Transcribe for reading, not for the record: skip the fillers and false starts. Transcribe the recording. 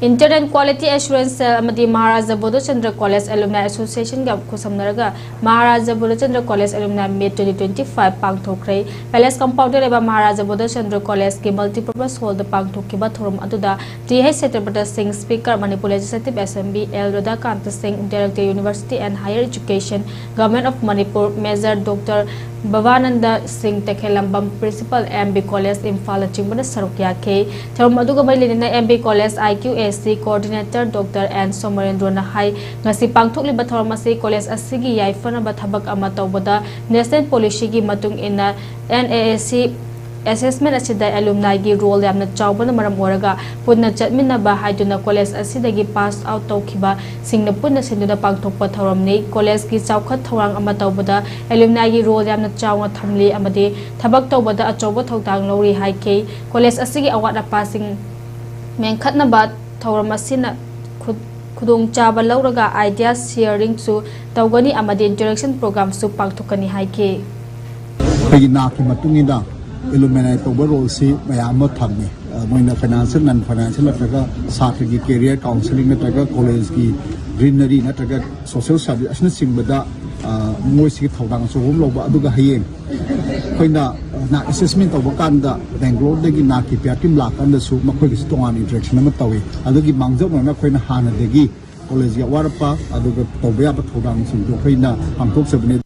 Intern Quality Assurance Cell amadi Maharaja Bodhchandra College Alumni Association ga khusamnaraga Maharaja Bodhchandra College Alumni Meet 2025 pangthokhre Palace Compound leba Maharaja Bodhchandra College ki multipurpose hall da pangthokhiba thorum aduda TH Setrapati Singh Speaker Manipur Legislative Assembly L Radhakant Singh Director University and Higher Education Government of Manipur Major Dr. Bhavananda Singh Tekhelambam Principal MB College Imphal Chimbana Sarukya K thorum aduga mailina MB College IQAC Coordinator Dr. N Somarendra Nahai ngasi pangthokliba thorum asi college asigi yaifana bathabak ama tawbada national policy gi matung ina NAAC Assessment asida alumni gi role yamna chawbana maram oraga punna chatmina ba haiduna college asidagi pass out tawkhiba singna punna sinduna pangthokpa thoramni college gi chawkhat thorang ama tawbada alumni gi role yamna chawna thamli amadi thabak tawbada achawba thawtang lori haike college asigi awat apasing mengkhatna ba thoram asina khudong chaba lauraga idea sharing su tawgani amadi interaction program su pangthokani haike pagina ki matungina illuminate overall si mayama thamni moina financial non financial nataga satri ki career counseling nataga college ki greenery nataga social service asna singbada moi si thawdang so hom loba aduga hayeng koina na assessment of kanda Bangalore degi na ki piatim la kanda su makhoi ki tongan interaction ma tawi adugi mangjo na koina hana degi college ya warpa aduga tobya ba thawdang sin do koina pangthok sabne